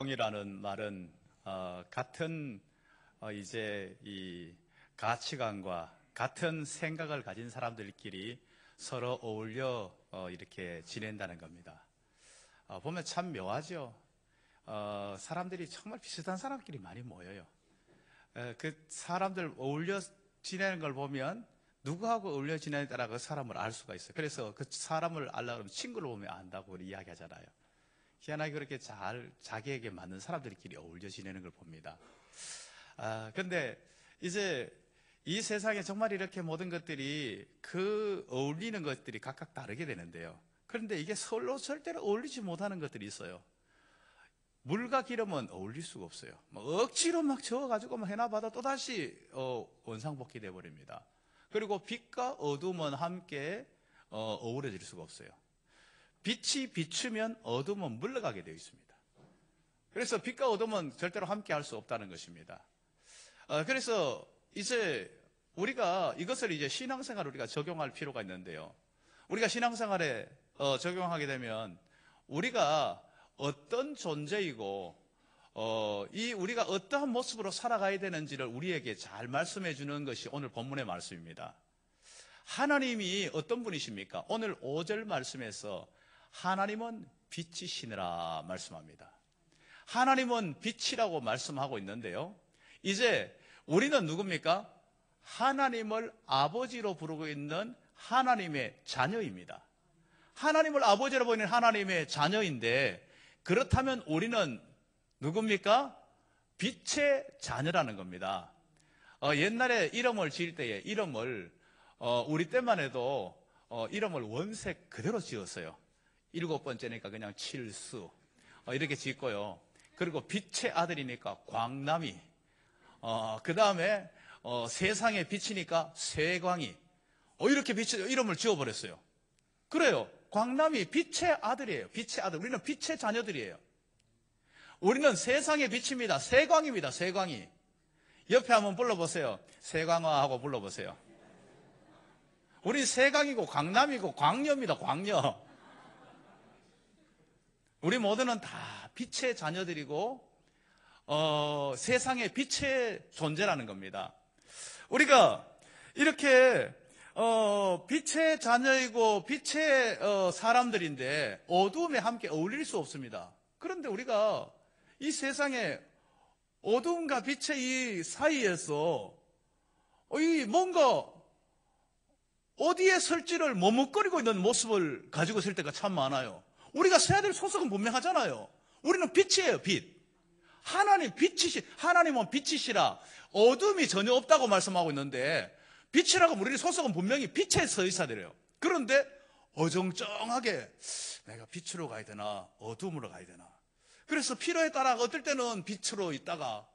이라는 말은 같은 이제 이 가치관과 같은 생각을 가진 사람들끼리 서로 어울려 이렇게 지낸다는 겁니다. 보면 참 묘하죠. 사람들이 정말 비슷한 사람끼리 많이 모여요. 그 사람들 어울려 지내는 걸 보면 누구하고 어울려 지내느냐에 따라 그 사람을 알 수가 있어요. 그래서 그 사람을 알려고 하면 친구를 보면 안다고 우리 이야기하잖아요. 희한하게 그렇게 잘 자기에게 맞는 사람들끼리 어울려 지내는 걸 봅니다. 근데 이제 이 세상에 정말 이렇게 모든 것들이 그 어울리는 것들이 각각 다르게 되는데요. 그런데 이게 서로 절대로 어울리지 못하는 것들이 있어요. 물과 기름은 어울릴 수가 없어요. 억지로 막 저어가지고 해놔봐도 또다시 원상복귀 되어버립니다. 그리고 빛과 어둠은 함께 어우러질 수가 없어요. 빛이 비추면 어둠은 물러가게 되어 있습니다. 그래서 빛과 어둠은 절대로 함께 할 수 없다는 것입니다. 그래서 이제 우리가 이것을 이제 신앙생활에 우리가 적용할 필요가 있는데요. 우리가 신앙생활에 적용하게 되면 우리가 어떤 존재이고 우리가 어떠한 모습으로 살아가야 되는지를 우리에게 잘 말씀해 주는 것이 오늘 본문의 말씀입니다. 하나님이 어떤 분이십니까? 오늘 5절 말씀에서 하나님은 빛이시니라 말씀합니다. 하나님은 빛이라고 말씀하고 있는데요. 이제 우리는 누굽니까? 하나님을 아버지로 부르고 있는 하나님의 자녀입니다. 하나님을 아버지로 보이는 하나님의 자녀인데, 그렇다면 우리는 누굽니까? 빛의 자녀라는 겁니다. 옛날에 이름을 지을 때에 이름을 우리 때만 해도 이름을 원색 그대로 지었어요. 7번째니까 그냥 칠수 이렇게 짓고요. 그리고 빛의 아들이니까 광남이, 그 다음에 세상의 빛이니까 쇠광이, 이렇게 이름을 지어버렸어요. 그래요. 광남이 빛의 아들이에요. 빛의 아들. 우리는 빛의 자녀들이에요. 우리는 세상의 빛입니다. 세광입니다. 세광이. 옆에 한번 불러보세요. 세광아 하고 불러보세요. 우리 세광이고 광남이고 광녀입니다. 광녀. 우리 모두는 다 빛의 자녀들이고 세상의 빛의 존재라는 겁니다. 우리가 이렇게 빛의 자녀이고 빛의 사람들인데 어두움에 함께 어울릴 수 없습니다. 그런데 우리가 이 세상에 어두움과 빛의 이 사이에서 이 뭔가 어디에 설지를 머뭇거리고 있는 모습을 가지고 있을 때가 참 많아요. 우리가 서야 될 소속은 분명하잖아요. 우리는 빛이에요, 빛. 하나님은 빛이시라. 어둠이 전혀 없다고 말씀하고 있는데, 빛이라고 우리 소속은 분명히 빛에 서 있어야 돼요. 그런데 어정쩡하게 내가 빛으로 가야 되나 어둠으로 가야 되나. 그래서 필요에 따라 어떨 때는 빛으로 있다가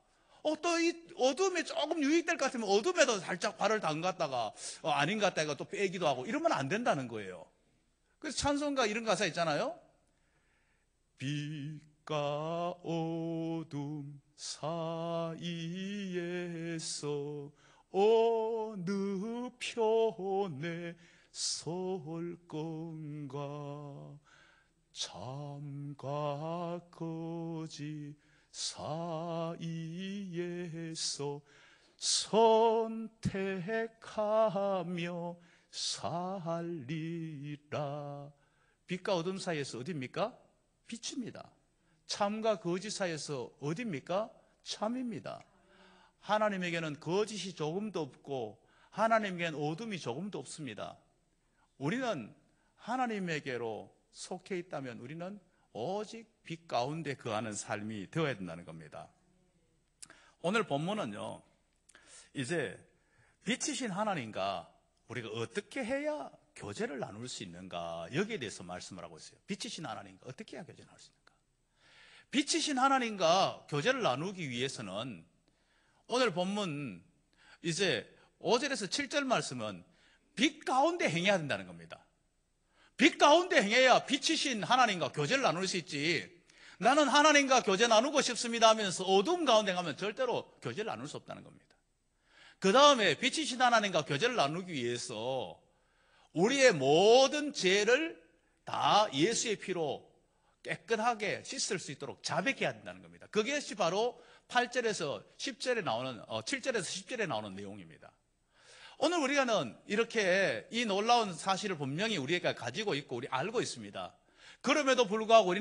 또 이 어둠에 조금 유익될 것 같으면 어둠에도 살짝 발을 담갔다가 아닌 것 같다가 또 빼기도 하고, 이러면 안 된다는 거예요. 그래서 찬송가 이런 가사 있잖아요. 빛과 어둠 사이에서 어느 편에 설 건가. 참과 거짓 사이에서 선택하며 살리라. 빛과 어둠 사이에서 어디입니까? 빛입니다. 참과 거짓 사이에서 어디입니까? 참입니다. 하나님에게는 거짓이 조금도 없고 하나님에게는 어둠이 조금도 없습니다. 우리는 하나님에게로 속해 있다면 우리는 오직 빛 가운데 거하는 삶이 되어야 된다는 겁니다. 오늘 본문은요, 이제 빛이신 하나님과 우리가 어떻게 해야 교제를 나눌 수 있는가, 여기에 대해서 말씀을 하고 있어요. 빛이신 하나님과 어떻게 해야 교제를 나눌 수 있는가. 빛이신 하나님과 교제를 나누기 위해서는 오늘 본문 이제 5절에서 7절 말씀은 빛 가운데 행해야 된다는 겁니다. 빛 가운데 행해야 빛이신 하나님과 교제를 나눌 수 있지, 나는 하나님과 교제 나누고 싶습니다 하면서 어두움 가운데 가면 절대로 교제를 나눌 수 없다는 겁니다. 그 다음에 빛이신 하나님과 교제를 나누기 위해서 우리의 모든 죄를 다 예수의 피로 깨끗하게 씻을 수 있도록 자백해야 된다는 겁니다. 그것이 바로 8절에서 10절에 나오는 7절에서 10절에 나오는 내용입니다. 오늘 우리가는 이렇게 이 놀라운 사실을 분명히 우리가 가지고 있고 우리 알고 있습니다. 그럼에도 불구하고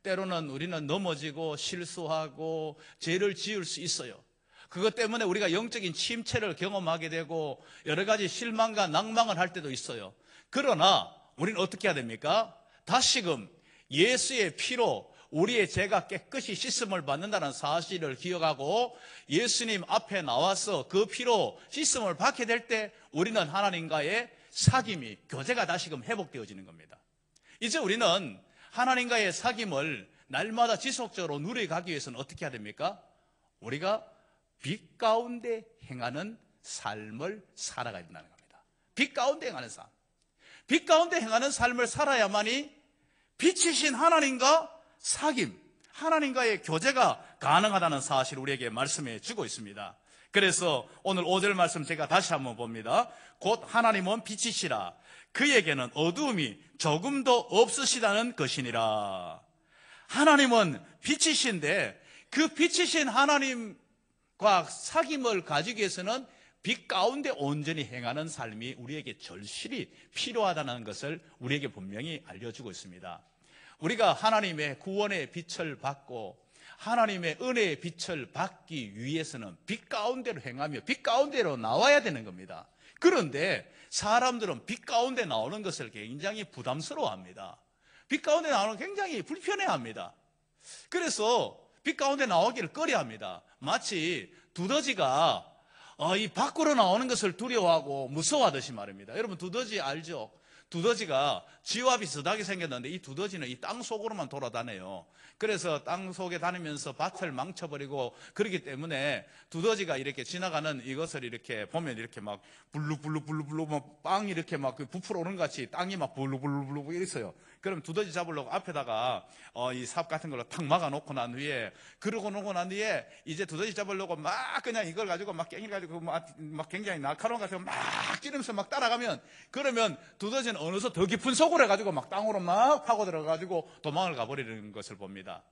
때로는 우리는 넘어지고 실수하고 죄를 지을 수 있어요. 그것 때문에 우리가 영적인 침체를 경험하게 되고 여러 가지 실망과 낭망을 할 때도 있어요. 그러나 우리는 어떻게 해야 됩니까? 다시금 예수의 피로 우리의 죄가 깨끗이 씻음을 받는다는 사실을 기억하고 예수님 앞에 나와서 그 피로 씻음을 받게 될 때 우리는 하나님과의 사귐이, 교제가 다시금 회복되어지는 겁니다. 이제 우리는 하나님과의 사귐을 날마다 지속적으로 누려가기 위해서는 어떻게 해야 됩니까? 우리가 빛 가운데 행하는 삶을 살아가야 된다는 겁니다. 빛 가운데 행하는 삶. 빛 가운데 행하는 삶을 살아야만이 빛이신 하나님과 사귐, 하나님과의 교제가 가능하다는 사실을 우리에게 말씀해 주고 있습니다. 그래서 오늘 5절 말씀 제가 다시 한번 봅니다. 곧 하나님은 빛이시라. 그에게는 어두움이 조금도 없으시다는 것이니라. 하나님은 빛이신데 그 빛이신 하나님과 사귐을 가지기 위해서는 빛 가운데 온전히 행하는 삶이 우리에게 절실히 필요하다는 것을 우리에게 분명히 알려주고 있습니다. 우리가 하나님의 구원의 빛을 받고 하나님의 은혜의 빛을 받기 위해서는 빛 가운데로 행하며 빛 가운데로 나와야 되는 겁니다. 그런데 사람들은 빛 가운데 나오는 것을 굉장히 부담스러워합니다. 빛 가운데 나오는 걸 굉장히 불편해합니다. 그래서 빛 가운데 나오기를 꺼려합니다. 마치 두더지가 이 밖으로 나오는 것을 두려워하고 무서워하듯이 말입니다. 여러분 두더지 알죠? 두더지가 쥐와 비슷하게 생겼는데 이 두더지는 이 땅 속으로만 돌아다녀요. 그래서 땅 속에 다니면서 밭을 망쳐버리고 그렇기 때문에 두더지가 이렇게 지나가는 이것을 이렇게 보면 이렇게 막 블루블루블루블루 막 빵이 이렇게 막 부풀어 오는 것 같이 땅이 막 블루블루블루 있어요. 그럼 두더지 잡으려고 앞에다가 이 삽 같은 걸로 탁 막아놓고 난 후에 그러고 놓고 난 뒤에 이제 두더지 잡으려고 막 그냥 이걸 가지고 막 깽이 가지고 막 굉장히 날카로운 것 같아서 막 찌르면서 막 따라가면 그러면 두더지는 어느새 더 깊은 속을 해가지고 막 땅으로 막 파고 들어가지고 도망을 가버리는 것을 봅니다.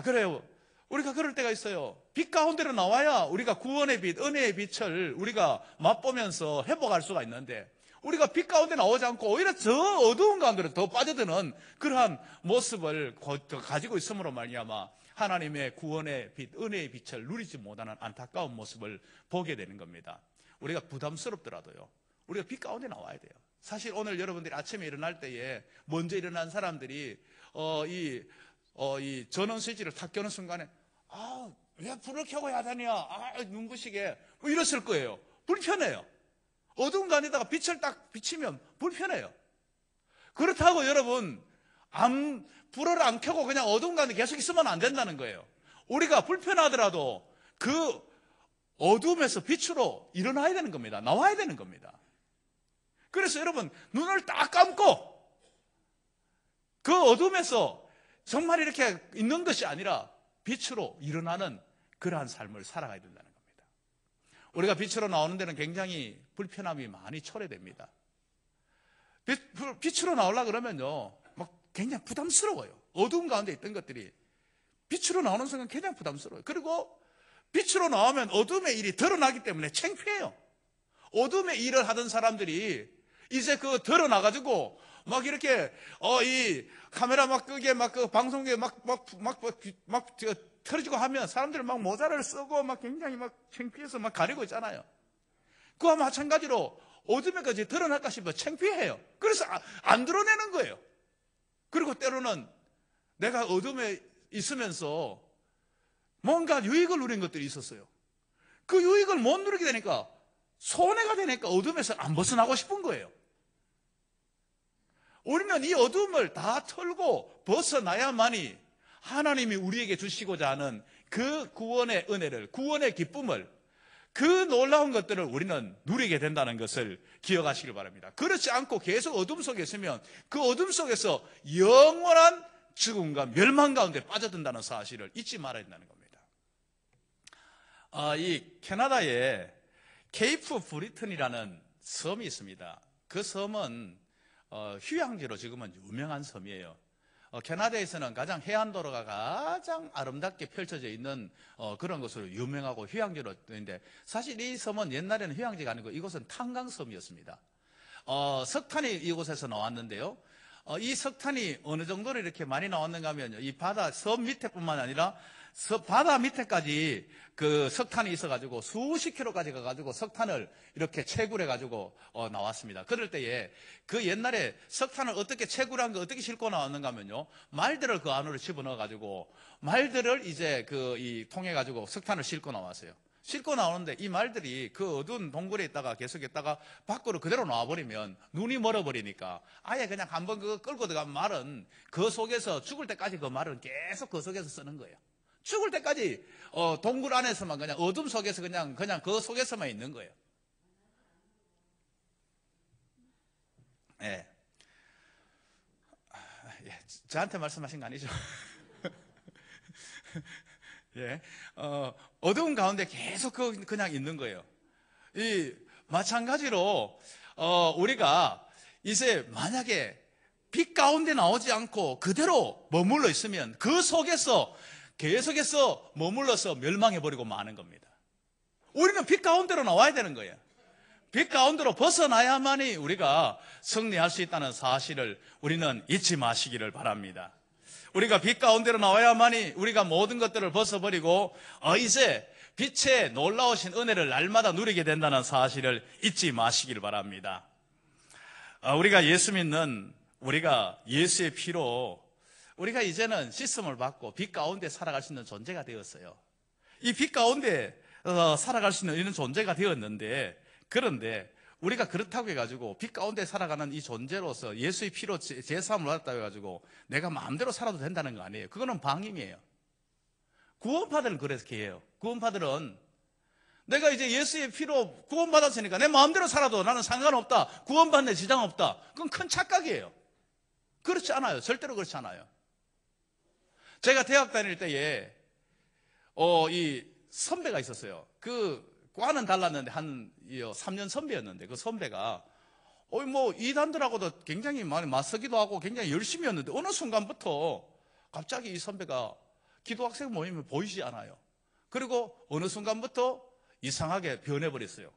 그래요. 우리가 그럴 때가 있어요. 빛 가운데로 나와야 우리가 구원의 빛, 은혜의 빛을 우리가 맛보면서 회복할 수가 있는데 우리가 빛 가운데 나오지 않고 오히려 저 어두운 가운데로 더 빠져드는 그러한 모습을 가지고 있음으로 말미암아 하나님의 구원의 빛, 은혜의 빛을 누리지 못하는 안타까운 모습을 보게 되는 겁니다. 우리가 부담스럽더라도요. 우리가 빛 가운데 나와야 돼요. 사실 오늘 여러분들이 아침에 일어날 때에 먼저 일어난 사람들이 이 전원 스위치를 탁 켜는 순간에 왜 불을 켜고 해야 되냐? 눈부시게 뭐 이랬을 거예요. 불편해요. 어두운 가운데다가 빛을 딱 비치면 불편해요. 그렇다고 여러분 불을 안 켜고 그냥 어두운 가운데 계속 있으면 안 된다는 거예요. 우리가 불편하더라도 그 어둠에서 빛으로 일어나야 되는 겁니다. 나와야 되는 겁니다. 그래서 여러분 눈을 딱 감고 그 어둠에서 정말 이렇게 있는 것이 아니라 빛으로 일어나는 그러한 삶을 살아가야 된다는 겁니다. 우리가 빛으로 나오는 데는 굉장히 불편함이 많이 초래됩니다. 빛으로 나오려고 그러면요 막 굉장히 부담스러워요. 어두운 가운데 있던 것들이 빛으로 나오는 순간 굉장히 부담스러워요. 그리고 빛으로 나오면 어둠의 일이 드러나기 때문에 창피해요. 어둠의 일을 하던 사람들이 이제 드러나가지고 막 이렇게 이 카메라 막 끄게 막 그 방송국에 막 틀어지고 하면 사람들 막 모자를 쓰고 막 굉장히 막 창피해서 막 가리고 있잖아요. 그와 마찬가지로 어둠에까지 드러날까 싶어 창피해요. 그래서 안 드러내는 거예요. 그리고 때로는 내가 어둠에 있으면서 뭔가 유익을 누린 것들이 있었어요. 그 유익을 못 누리게 되니까 손해가 되니까 어둠에서 안 벗어나고 싶은 거예요. 우리는 이 어둠을 다 털고 벗어나야만이 하나님이 우리에게 주시고자 하는 그 구원의 은혜를, 구원의 기쁨을, 그 놀라운 것들을 우리는 누리게 된다는 것을 기억하시길 바랍니다. 그렇지 않고 계속 어둠 속에 있으면 그 어둠 속에서 영원한 죽음과 멸망 가운데 빠져든다는 사실을 잊지 말아야 된다는 겁니다. 이 캐나다에 케이프 브리튼이라는 섬이 있습니다. 그 섬은 휴양지로 지금은 유명한 섬이에요. 캐나다에서는 가장 해안도로가 가장 아름답게 펼쳐져 있는 그런 것으로 유명하고 휴양지로 있는데, 사실 이 섬은 옛날에는 휴양지가 아니고 이곳은 탄광섬이었습니다. 석탄이 이곳에서 나왔는데요. 이 석탄이 어느 정도로 이렇게 많이 나왔는가 하면요, 이 바다 섬 밑에뿐만 아니라 바다 밑에까지 그 석탄이 있어가지고 수십 킬로까지 가가지고 석탄을 이렇게 채굴해가지고 나왔습니다. 그럴 때에 그 옛날에 석탄을 어떻게 채굴한 거 어떻게 싣고 나왔는가 하면요, 말들을 그 안으로 집어넣어가지고 말들을 이제 이 통해가지고 석탄을 싣고 나왔어요. 싣고 나오는데 이 말들이 그 어두운 동굴에 있다가 계속 있다가 밖으로 그대로 나와버리면 눈이 멀어버리니까 아예 그냥 한번 그거 끌고 들어간 말은 그 속에서 죽을 때까지 그 말은 계속 그 속에서 쓰는 거예요. 죽을 때까지 동굴 안에서만 그냥 어둠 속에서 그냥 그 속에서만 있는 거예요. 예. 예, 저한테 말씀하신 거 아니죠? 예. 어두운 가운데 계속 그냥 있는 거예요. 마찬가지로 우리가 이제 만약에 빛 가운데 나오지 않고 그대로 머물러 있으면 그 속에서 계속해서 머물러서 멸망해버리고 마는 겁니다. 우리는 빛 가운데로 나와야 되는 거예요. 빛 가운데로 벗어나야만이 우리가 승리할 수 있다는 사실을 우리는 잊지 마시기를 바랍니다. 우리가 빛 가운데로 나와야만이 우리가 모든 것들을 벗어버리고 이제 빛의 놀라우신 은혜를 날마다 누리게 된다는 사실을 잊지 마시기를 바랍니다. 우리가 예수 믿는 우리가 예수의 피로 우리가 이제는 씻음을 받고 빛 가운데 살아갈 수 있는 존재가 되었어요. 이 빛 가운데 살아갈 수 있는 이런 존재가 되었는데, 그런데 우리가 그렇다고 해가지고 빛 가운데 살아가는 이 존재로서 예수의 피로 제사함을 받았다고 해가지고 내가 마음대로 살아도 된다는 거 아니에요. 그거는 방임이에요. 구원파들은 그렇게 해요. 구원파들은 내가 이제 예수의 피로 구원받았으니까 내 마음대로 살아도 나는 상관없다, 구원받는 지장 없다. 그건 큰 착각이에요. 그렇지 않아요. 절대로 그렇지 않아요. 제가 대학 다닐 때에 이 선배가 있었어요. 그 과는 달랐는데 한 3년 선배였는데, 그 선배가 뭐 이단들하고도 굉장히 많이 맞서기도 하고 굉장히 열심히 했는데 어느 순간부터 갑자기 이 선배가 기도학생 모임에 보이지 않아요. 그리고 어느 순간부터 이상하게 변해버렸어요.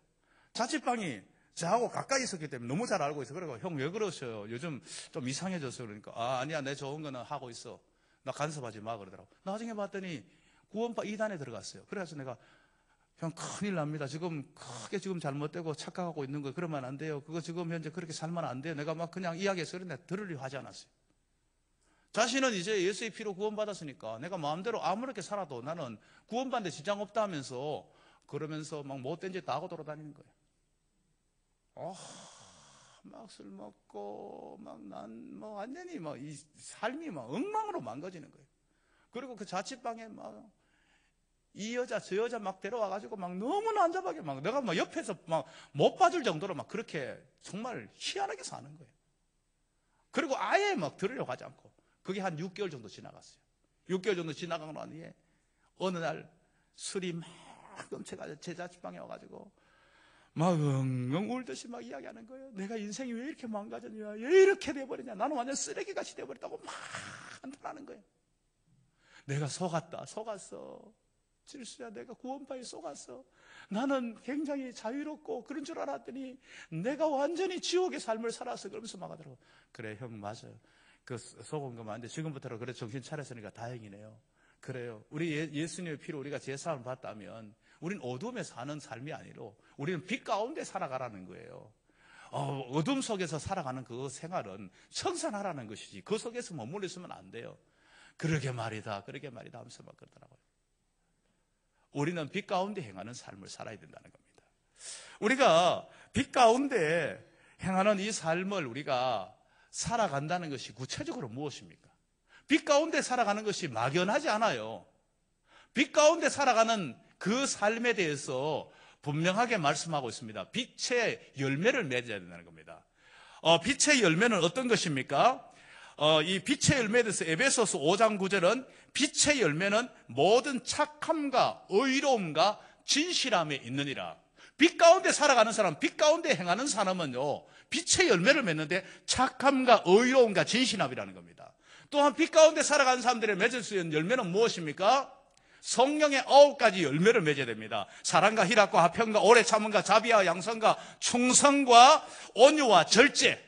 자취방이 저하고 가까이 있었기 때문에 너무 잘 알고 있어요. 그리고 형 왜 그러셔요? 요즘 좀 이상해졌어요. 그러니까 아니야, 내 좋은 거는 하고 있어. 나 간섭하지 마 그러더라고. 나중에 봤더니 구원파 2단에 들어갔어요. 그래서 내가 형 큰일 납니다. 지금 크게 잘못되고 착각하고 있는 거예요. 그러면 안 돼요. 그거 지금 현재 그렇게 살면 안 돼요. 내가 막 그냥 이야기해서 그런데 들으려 하지 않았어요. 자신은 이제 예수의 피로 구원받았으니까 내가 마음대로 아무렇게 살아도 나는 구원받는 데 지장 없다 하면서 그러면서 막 못된 짓 다 하고 돌아다니는 거예요. 막 술 먹고 난 완전히 이 삶이 엉망으로 망가지는 거예요. 그리고 그 자취방에 이 여자 저 여자 막 데려와가지고 너무 난잡하게 내가 옆에서 못 봐줄 정도로 그렇게 정말 희한하게 사는 거예요. 그리고 아예 들으려고 하지 않고 그게 한 6개월 정도 지나갔어요. 6개월 정도 지나간 후에 어느 날 술이 막 넘쳐가지고 제 자취방에 와가지고 엉엉 울듯이 이야기하는 거예요. 내가 인생이 왜 이렇게 망가졌냐, 왜 이렇게 돼버리냐, 나는 완전 쓰레기같이 돼버렸다고 막 한탄하는 거예요. 내가 속았어. 질수야, 내가 구원파에 속았어. 나는 굉장히 자유롭고 그런 줄 알았더니 내가 완전히 지옥의 삶을 살았어. 그러면서 하더라고. 그래 형 맞아요. 그 속은 거 맞는데 지금부터는 그래 정신 차렸으니까 다행이네요. 그래요. 우리 예수님의 피로 우리가 제사함을 받다면 우린 어둠에 사는 삶이 아니로 우리는 빛 가운데 살아가라는 거예요. 어둠 속에서 살아가는 그 생활은 청산하라는 것이지 그 속에서 머물러 있으면 안 돼요. 그러게 말이다 하면서 그러더라고요. 우리는 빛 가운데 행하는 삶을 살아야 된다는 겁니다. 우리가 빛 가운데 행하는 이 삶을 우리가 살아간다는 것이 구체적으로 무엇입니까? 빛 가운데 살아가는 것이 막연하지 않아요. 빛 가운데 살아가는 그 삶에 대해서 분명하게 말씀하고 있습니다. 빛의 열매를 맺어야 된다는 겁니다. 빛의 열매는 어떤 것입니까? 이 빛의 열매에 대해서 에베소서 5장 9절은 빛의 열매는 모든 착함과 의로움과 진실함에 있느니라. 빛 가운데 살아가는 사람, 빛 가운데 행하는 사람은요, 빛의 열매를 맺는데 착함과 의로움과 진실함이라는 겁니다. 또한 빛 가운데 살아가는 사람들의 맺을 수 있는 열매는 무엇입니까? 성령의 9가지 열매를 맺어야 됩니다. 사랑과 희락과 화평과 오래 참음과 자비와 양선과 충성과 온유와 절제,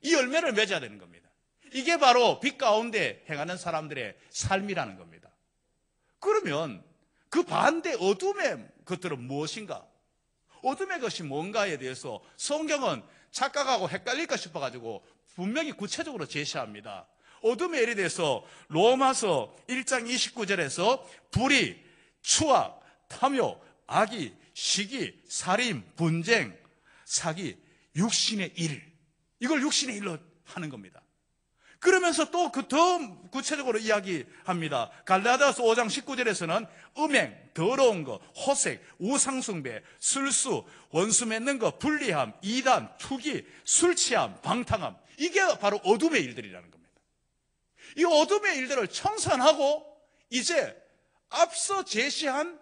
이 열매를 맺어야 되는 겁니다. 이게 바로 빛 가운데 행하는 사람들의 삶이라는 겁니다. 그러면 그 반대 어둠의 것들은 무엇인가? 어둠의 것이 뭔가에 대해서 성경은 착각하고 헷갈릴까 싶어가지고 분명히 구체적으로 제시합니다. 어둠의 일에 대해서 로마서 1장 29절에서 불의, 추악, 탐욕, 악의, 시기, 살인, 분쟁, 사기, 육신의 일, 이걸 육신의 일로 하는 겁니다. 그러면서 또 그 더 구체적으로 이야기합니다. 갈라디아서 5장 19절에서는 음행, 더러운 것, 호색, 우상숭배, 술수, 원수 맺는 것, 불리함, 이단, 투기, 술 취함, 방탕함, 이게 바로 어둠의 일들이라는 겁니다. 이 어둠의 일들을 청산하고 이제 앞서 제시한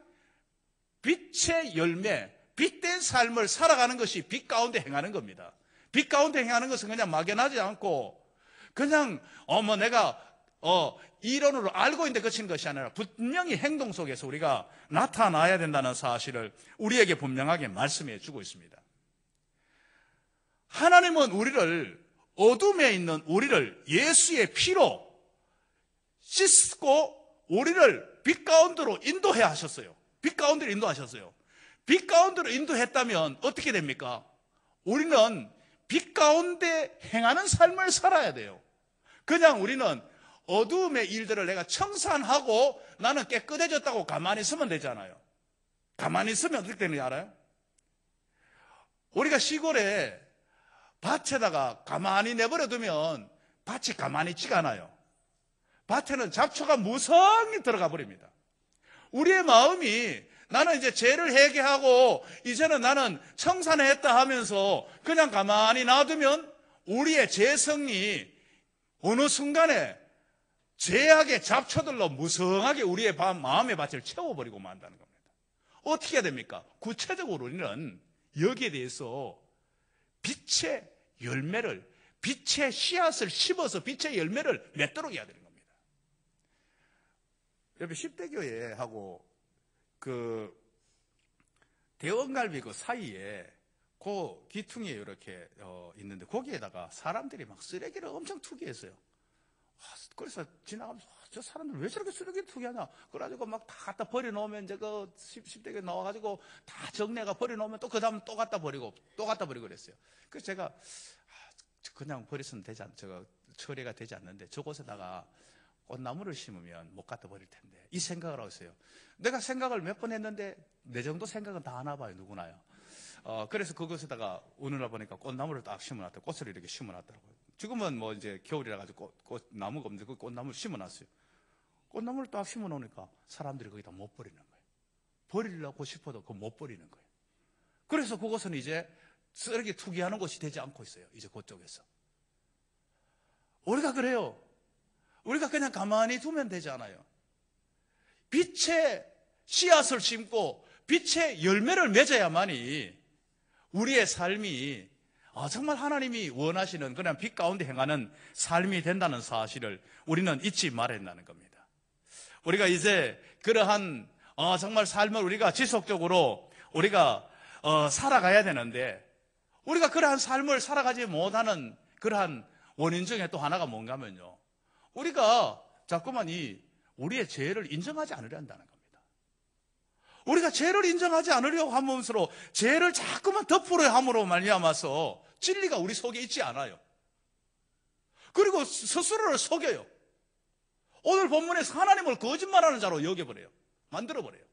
빛의 열매, 빛된 삶을 살아가는 것이 빛 가운데 행하는 겁니다. 빛 가운데 행하는 것은 그냥 막연하지 않고 그냥 내가 이론으로 알고 있는데 그치는 것이 아니라 분명히 행동 속에서 우리가 나타나야 된다는 사실을 우리에게 분명하게 말씀해 주고 있습니다. 하나님은 우리를, 어둠에 있는 우리를 예수의 피로 씻고 우리를 빛 가운데로 인도해 하셨어요. 빛 가운데로 인도하셨어요. 빛 가운데로 인도했다면 어떻게 됩니까? 우리는 빛 가운데 행하는 삶을 살아야 돼요. 그냥 우리는 어두움의 일들을 내가 청산하고 나는 깨끗해졌다고 가만히 있으면 되잖아요. 가만히 있으면 어떻게 되는지 알아요? 우리가 시골에 밭에다가 가만히 내버려두면 밭이 가만히 있지가 않아요. 밭에는 잡초가 무성히 들어가 버립니다. 우리의 마음이 나는 이제 죄를 회개하고 이제는 나는 청산했다 하면서 그냥 가만히 놔두면 우리의 죄성이 어느 순간에 죄악의 잡초들로 무성하게 우리의 마음의 밭을 채워버리고 만다는 겁니다. 어떻게 해야 됩니까? 구체적으로 우리는 여기에 대해서 빛의 열매를, 빛의 씨앗을 심어서 빛의 열매를 맺도록 해야 되는 겁니다. 옆에 10대 교회하고 그 대원갈비 그 사이에 그 기퉁이 이렇게 있는데 거기에다가 사람들이 막 쓰레기를 엄청 투기했어요. 그래서 지나가면서 저 사람들 왜 저렇게 쓰레기 투기하냐? 그래가지고 막 다 갖다 버려놓으면 이제 그 10대에 나와가지고 다 정리해가 버려놓으면 또 그 다음 또 갖다 버리고 그랬어요. 그래서 제가 그냥 버렸으면 되지 제가 처리가 되지 않는데 저곳에다가 꽃나무를 심으면 못 갖다 버릴 텐데 이 생각을 하고 있어요. 내가 생각을 몇 번 했는데 내 정도 생각은 다 하나 봐요. 누구나요. 그래서 그것에다가 오늘날 보니까 꽃나무를 딱 심어놨더라고요. 꽃을 이렇게 심어놨더라고요. 지금은 뭐 이제 겨울이라 가지고 나무가 없는데 그 꽃나무를 심어놨어요. 꽃나무를 딱 심어놓으니까 사람들이 거기다 못 버리는 거예요. 버리려고 싶어도 그거 못 버리는 거예요. 그래서 그것은 이제 쓰레기 투기하는 곳이 되지 않고 있어요. 이제 그쪽에서. 우리가 그래요. 우리가 그냥 가만히 두면 되지 않아요. 빛의 씨앗을 심고 빛의 열매를 맺어야만이 우리의 삶이 정말 하나님이 원하시는 그냥 빛 가운데 행하는 삶이 된다는 사실을 우리는 잊지 말아야 한다는 겁니다. 우리가 이제 그러한 정말 삶을 우리가 지속적으로 우리가 살아가야 되는데 우리가 그러한 삶을 살아가지 못하는 그러한 원인 중에 또 하나가 뭔가 하면요. 우리가 자꾸만 우리의 죄를 인정하지 않으려 한다는 겁니다. 우리가 죄를 인정하지 않으려고 하면서 죄를 자꾸만 덮으려 함으로 말미암아서 진리가 우리 속에 있지 않아요. 그리고 스스로를 속여요. 오늘 본문에서 하나님을 거짓말하는 자로 여겨버려요. 만들어버려요.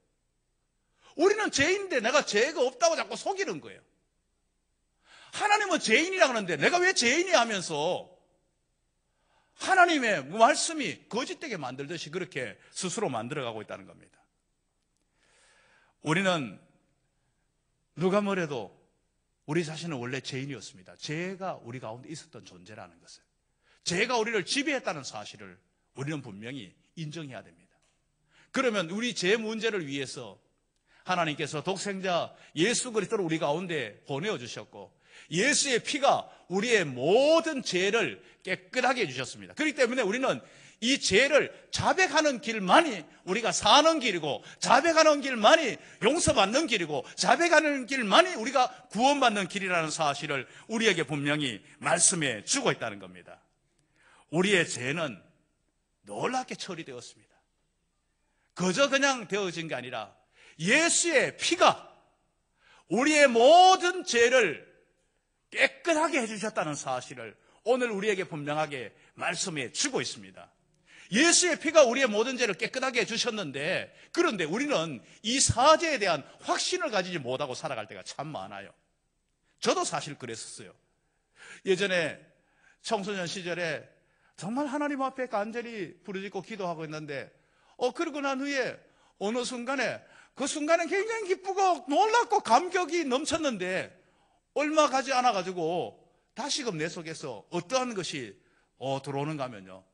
우리는 죄인인데 내가 죄가 없다고 자꾸 속이는 거예요. 하나님은 죄인이라고 하는데 내가 왜 죄인이 하면서 하나님의 말씀이 거짓되게 만들듯이 그렇게 스스로 만들어가고 있다는 겁니다. 우리는 누가 뭐래도 우리 자신은 원래 죄인이었습니다. 죄가 우리 가운데 있었던 존재라는 것을, 죄가 우리를 지배했다는 사실을 우리는 분명히 인정해야 됩니다. 그러면 우리 죄 문제를 위해서 하나님께서 독생자 예수 그리스도를 우리 가운데 보내주셨고 예수의 피가 우리의 모든 죄를 깨끗하게 해주셨습니다. 그렇기 때문에 우리는 이 죄를 자백하는 길만이 우리가 사는 길이고, 자백하는 길만이 용서받는 길이고, 자백하는 길만이 우리가 구원받는 길이라는 사실을 우리에게 분명히 말씀해 주고 있다는 겁니다. 우리의 죄는 놀랍게 처리되었습니다. 그저 그냥 되어진 게 아니라 예수의 피가 우리의 모든 죄를 깨끗하게 해주셨다는 사실을 오늘 우리에게 분명하게 말씀해 주고 있습니다. 예수의 피가 우리의 모든 죄를 깨끗하게 해주셨는데, 그런데 우리는 이 사죄에 대한 확신을 가지지 못하고 살아갈 때가 참 많아요. 저도 사실 그랬었어요. 예전에 청소년 시절에 정말 하나님 앞에 간절히 부르짖고 기도하고 있는데, 그러고 난 후에 어느 순간에, 그 순간에 굉장히 기쁘고 놀랍고 감격이 넘쳤는데, 얼마 가지 않아가지고 다시금 내 속에서 어떠한 것이 들어오는가 하면요,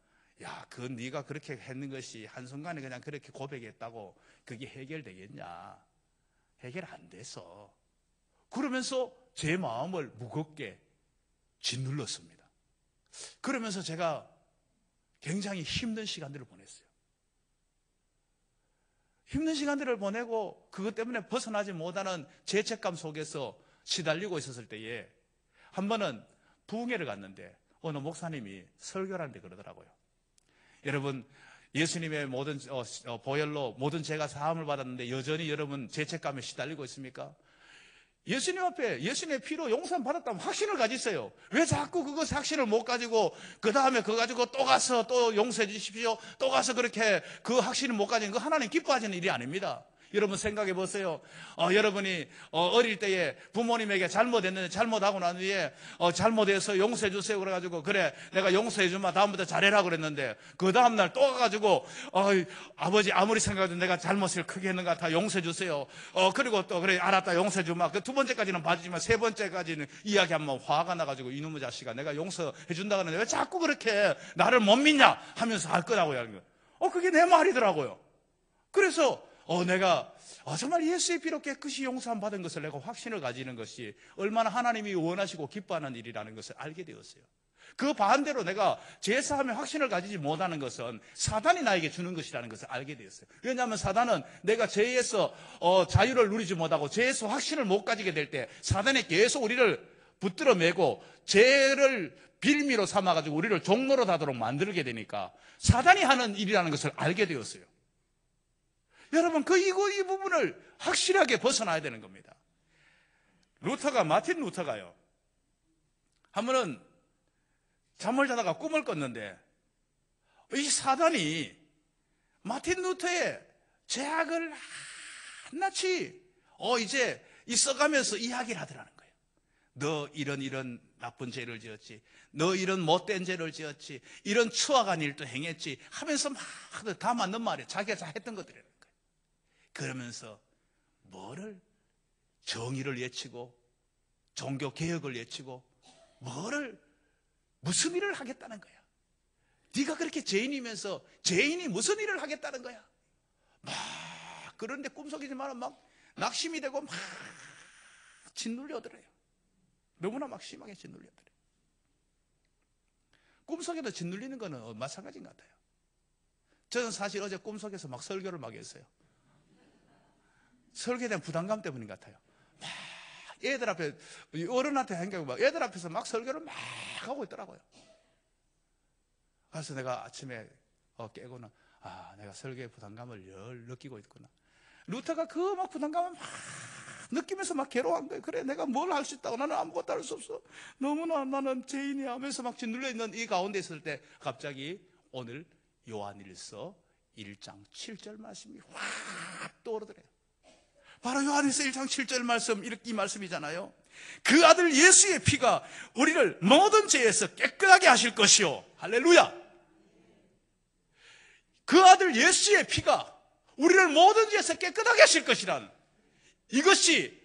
야, 네가 그렇게 했는 것이 한순간에 그냥 그렇게 고백했다고 그게 해결되겠냐? 해결 안 돼서. 그러면서 제 마음을 무겁게 짓눌렀습니다. 그러면서 제가 굉장히 힘든 시간들을 보냈어요. 힘든 시간들을 보내고 그것 때문에 벗어나지 못하는 죄책감 속에서 시달리고 있었을 때에 한 번은 부흥회를 갔는데 어느 목사님이 설교를 하는데 그러더라고요. 여러분, 예수님의 모든 보혈로 모든 죄가 사함을 받았는데 여전히 여러분 죄책감에 시달리고 있습니까? 예수님 앞에 예수님의 피로 용서를 받았다면 확신을 가지세요. 왜 자꾸 그것 확신을 못 가지고 그 다음에 그거 가지고 또 가서 또 용서해 주십시오, 또 가서 그렇게 그 확신을 못 가지는 거 하나님 기뻐하시는 일이 아닙니다. 여러분 생각해 보세요. 여러분이 어릴 때에 부모님에게 잘못했는데 잘못하고 난 후에 잘못해서 용서해 주세요 그래가지고, 그래 내가 용서해 주마 다음부터 잘해라 그랬는데, 그 다음날 또 가가지고 아버지 아무리 생각해도 내가 잘못을 크게 했는 것 같아, 용서해 주세요. 그리고 또 그래 알았다 용서해 주마. 그 두 번째까지는 봐주지만 세 번째까지는 이야기하면 화가 나가지고 이놈의 자식아 내가 용서해 준다 그러는데 왜 자꾸 그렇게 나를 못 믿냐 하면서 할 거라고요. 그게 내 말이더라고요. 그래서 내가 정말 예수의 피로 깨끗이 용서함 받은 것을 내가 확신을 가지는 것이 얼마나 하나님이 원하시고 기뻐하는 일이라는 것을 알게 되었어요. 그 반대로 내가 죄사함에 확신을 가지지 못하는 것은 사단이 나에게 주는 것이라는 것을 알게 되었어요. 왜냐하면 사단은 내가 죄에서 자유를 누리지 못하고 죄에서 확신을 못 가지게 될 때 사단이 계속 우리를 붙들어 매고 죄를 빌미로 삼아가지고 우리를 종로로 하도록 만들게 되니까 사단이 하는 일이라는 것을 알게 되었어요. 여러분, 이 부분을 확실하게 벗어나야 되는 겁니다. 마틴 루터가요, 한 번은 잠을 자다가 꿈을 꿨는데, 이 사단이 마틴 루터의 죄악을 한낱이 이제 있어가면서 이야기를 하더라는 거예요. 너 이런 나쁜 죄를 지었지, 너 이런 못된 죄를 지었지, 이런 추악한 일도 행했지 하면서 막 다 맞는 말이에요. 자기가 다 했던 것들이에요. 그러면서 뭐를 정의를 외치고 종교개혁을 외치고 무슨 일을 하겠다는 거야. 네가 그렇게 죄인이면서 죄인이 무슨 일을 하겠다는 거야. 막 그런데 꿈속이지만 막 낙심이 되고 막 짓눌려들어요. 너무나 막 심하게 짓눌려들어요. 꿈속에도 짓눌리는 거는 마찬가지인 것 같아요. 저는 사실 어제 꿈속에서 막 설교를 막 했어요. 설교에 대한 부담감 때문인 것 같아요. 막 애들 앞에, 어른한테 행동하고 막 애들 앞에서 막 설교를 막 하고 있더라고요. 그래서 내가 아침에 깨고는 내가 설교의 부담감을 열 느끼고 있구나. 루터가 그 막 부담감을 막 느끼면서 막 괴로워한 거예요. 그래, 내가 뭘 할 수 있다고, 나는 아무것도 할 수 없어, 너무나 나는 죄인이야 하면서 막 짓눌려 있는 이 가운데 있을 때 갑자기 오늘 요한일서 1장 7절 말씀이 확 떠오르더래요. 바로 요한일서 1장 7절 말씀, 이 말씀이잖아요. 그 아들 예수의 피가 우리를 모든 죄에서 깨끗하게 하실 것이요. 할렐루야. 그 아들 예수의 피가 우리를 모든 죄에서 깨끗하게 하실 것이란, 이것이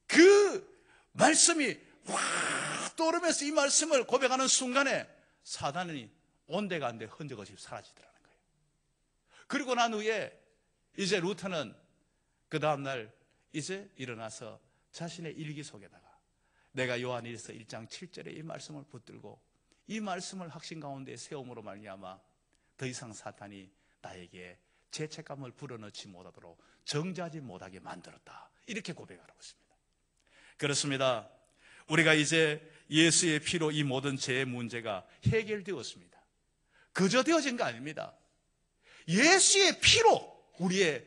그 말씀이 확 떠오르면서 이 말씀을 고백하는 순간에 사단이 온데간데 흔적 없이 사라지더라는 거예요. 그리고 난 후에 이제 루터는 그 다음날 이제 일어나서 자신의 일기 속에다가 내가 요한일서 1장 7절에 이 말씀을 붙들고 이 말씀을 확신 가운데 세움으로 말미암아 더 이상 사탄이 나에게 죄책감을 불어넣지 못하도록 정죄하지 못하게 만들었다. 이렇게 고백하고 있습니다. 그렇습니다. 우리가 이제 예수의 피로 이 모든 죄의 문제가 해결되었습니다. 그저 되어진 거 아닙니다. 예수의 피로 우리의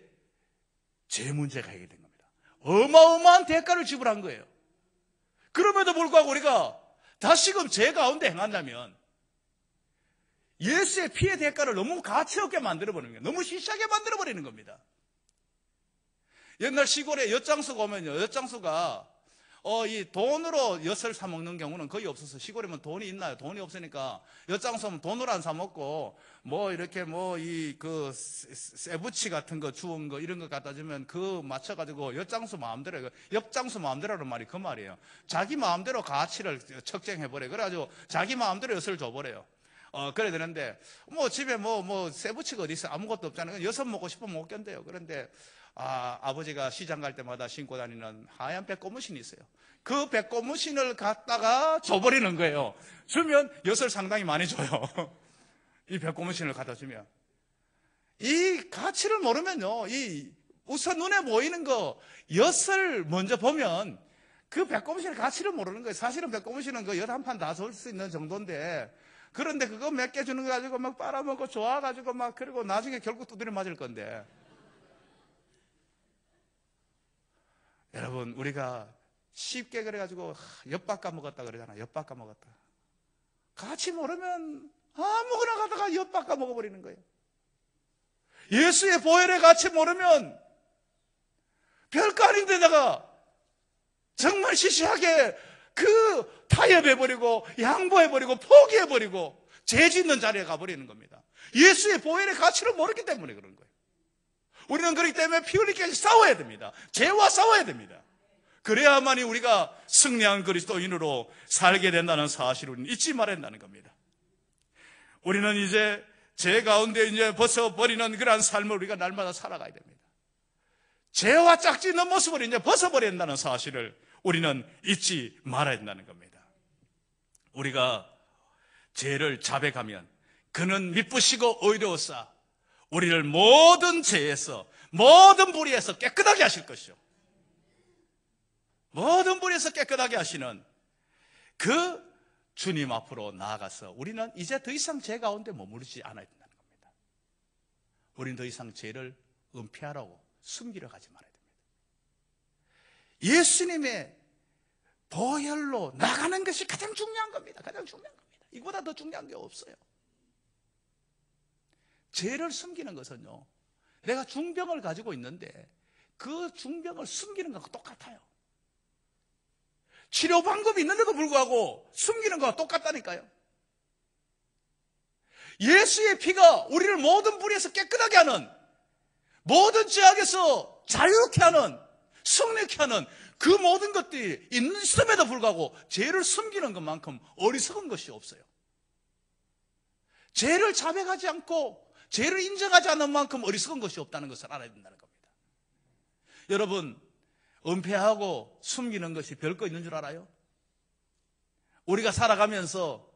죄 문제가 해결된 겁니다. 어마어마한 대가를 지불한 거예요. 그럼에도 불구하고 우리가 다시금 죄 가운데 행한다면 예수의 피의 대가를 너무 가치 없게 만들어버리는 거예요. 너무 시시하게 만들어버리는 겁니다. 옛날 시골에 엿장수가 오면요, 엿장수가 이 돈으로 엿을 사 먹는 경우는 거의 없어서, 시골이면 돈이 있나요? 돈이 없으니까 엿장수면 돈으로 안 사 먹고 이렇게 쇠부치 같은 거 주운 거 이런 거 갖다 주면 그 맞춰가지고 엿장수 마음대로, 엿장수 마음대로라는 말이 그 말이에요. 자기 마음대로 가치를 측정해버려. 그래가지고 자기 마음대로 엿을 줘버려요. 그래야 되는데 집에 쇠부치가 어디 있어? 아무것도 없잖아요. 엿을 먹고 싶으면 못 견뎌요. 그런데 아버지가 시장 갈 때마다 신고 다니는 하얀 백고무신이 있어요. 그 백고무신을 갖다가 줘버리는 거예요. 주면 엿을 상당히 많이 줘요. 이 백고무신을 갖다 주면. 이 가치를 모르면요, 우선 눈에 보이는 엿을 먼저 보면 그 백고무신의 가치를 모르는 거예요. 사실은 백고무신은 그 엿 한 판 다 줄 수 있는 정도인데, 그런데 그거 몇 개 주는 거 가지고 막 빨아먹고 좋아가지고 그리고 나중에 결국 두드려 맞을 건데. 여러분, 우리가 쉽게 그래가지고 엿 깎아먹었다 그러잖아. 엿 깎아먹었다. 가치 모르면 아무거나 가다가 엿 깎아먹어버리는 거예요. 예수의 보혈의 가치 모르면 별거 아닌 데다가 정말 시시하게 타협해버리고 양보해버리고 포기해버리고 죄 짓는 자리에 가버리는 겁니다. 예수의 보혈의 가치를 모르기 때문에 그런 거예요. 우리는 그렇기 때문에 피 흘리기까지 싸워야 됩니다. 죄와 싸워야 됩니다. 그래야만이 우리가 승리한 그리스도인으로 살게 된다는 사실을 잊지 말아야 한다는 겁니다. 우리는 이제 죄 가운데 이제 벗어버리는 그러한 삶을 우리가 날마다 살아가야 됩니다. 죄와 짝짓는 모습을 이제 벗어버려야 한다는 사실을 우리는 잊지 말아야 한다는 겁니다. 우리가 죄를 자백하면 그는 미쁘시고 의로우사 우리를 모든 죄에서, 모든 불의에서 깨끗하게 하실 것이요. 모든 불의에서 깨끗하게 하시는 그 주님 앞으로 나아가서 우리는 이제 더 이상 죄 가운데 머무르지 않아야 된다는 겁니다. 우리는 더 이상 죄를 은폐하라고 숨기려 가지 말아야 됩니다. 예수님의 보혈로 나가는 것이 가장 중요한 겁니다. 가장 중요한 겁니다. 이거보다 더 중요한 게 없어요. 죄를 숨기는 것은요, 내가 중병을 가지고 있는데 그 중병을 숨기는 것과 똑같아요. 치료 방법이 있는데도 불구하고 숨기는 것과 똑같다니까요. 예수의 피가 우리를 모든 불의에서 깨끗하게 하는, 모든 죄악에서 자유케 하는, 승리케 하는 그 모든 것들이 있음에도 불구하고 죄를 숨기는 것만큼 어리석은 것이 없어요. 죄를 자백하지 않고 죄를 인정하지 않는 만큼 어리석은 것이 없다는 것을 알아야 된다는 겁니다. 여러분, 은폐하고 숨기는 것이 별거 있는 줄 알아요? 우리가 살아가면서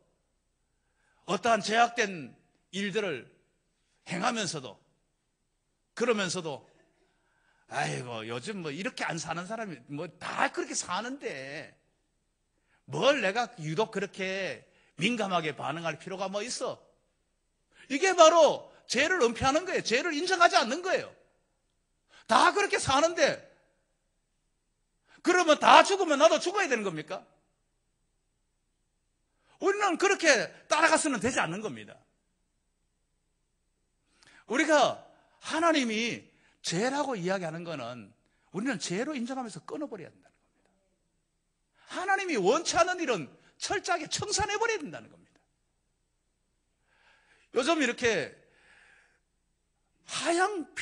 어떠한 제약된 일들을 행하면서도, 그러면서도 아이고 요즘 이렇게 안 사는 사람이 다 그렇게 사는데 뭘 내가 유독 그렇게 민감하게 반응할 필요가 있어? 이게 바로 죄를 은폐하는 거예요. 죄를 인정하지 않는 거예요. 다 그렇게 사는데 그러면 다 죽으면 나도 죽어야 되는 겁니까? 우리는 그렇게 따라가서는 되지 않는 겁니다. 우리가 하나님이 죄라고 이야기하는 거는 우리는 죄로 인정하면서 끊어버려야 된다는 겁니다. 하나님이 원치 않는 일은 철저하게 청산해버려야 된다는 겁니다. 요즘 이렇게 하향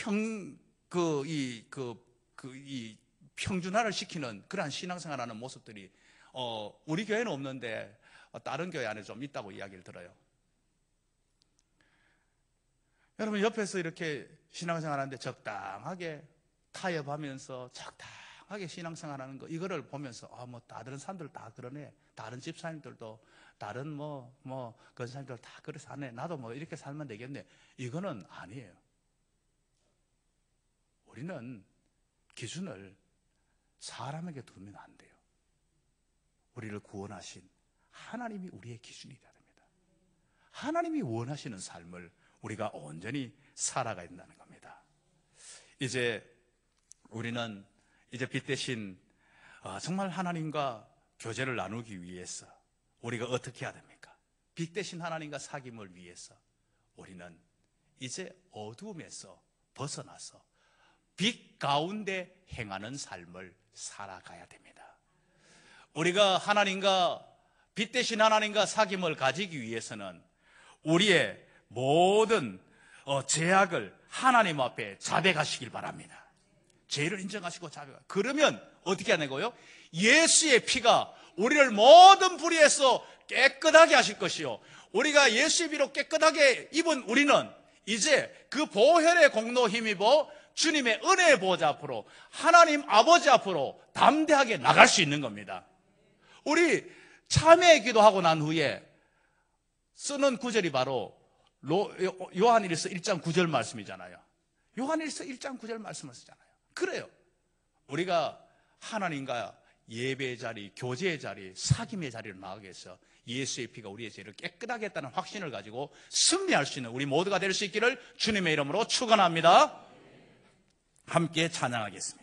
평준화를 시키는 그러한 신앙생활하는 모습들이 우리 교회는 없는데 다른 교회 안에 좀 있다고 이야기를 들어요. 여러분 옆에서 이렇게 신앙생활하는데 적당하게 타협하면서 적당하게 신앙생활하는 거, 이거를 보면서 다른 사람들 다 그러네, 다른 집사님들도 다른 그런 사람들 다 그렇게 사네. 나도 뭐 이렇게 살면 되겠네. 이거는 아니에요. 우리는 기준을 사람에게 두면 안 돼요. 우리를 구원하신 하나님이 우리의 기준이 되어야 됩니다. 하나님이 원하시는 삶을 우리가 온전히 살아가야 된다는 겁니다. 이제 우리는 이제 빛 대신 정말 하나님과 교제를 나누기 위해서 우리가 어떻게 해야 됩니까? 빛 대신 하나님과 사귐을 위해서 우리는 이제 어두움에서 벗어나서 빛 가운데 행하는 삶을 살아가야 됩니다. 우리가 하나님과 빛 대신 하나님과 사귐을 가지기 위해서는 우리의 모든 죄악을 하나님 앞에 자백하시길 바랍니다. 죄를 인정하시고 자백하. 그러면 어떻게 하냐고요? 예수의 피가 우리를 모든 불의에서 깨끗하게 하실 것이요. 우리가 예수의 피로 깨끗하게 입은 우리는 이제 그 보혈의 공로 힘입어 주님의 은혜의 보좌 앞으로 하나님 아버지 앞으로 담대하게 나갈 수 있는 겁니다. 우리 참회 기도하고 난 후에 쓰는 구절이 바로 요한일서 1장 9절 말씀이잖아요. 요한일서 1장 9절 말씀을 쓰잖아요. 그래요. 우리가 하나님과 예배의 자리, 교제의 자리, 사귐의 자리를 나가게 해서 예수의 피가 우리의 죄를 깨끗하게 했다는 확신을 가지고 승리할 수 있는 우리 모두가 될 수 있기를 주님의 이름으로 축원합니다. 함께 찬양하겠습니다.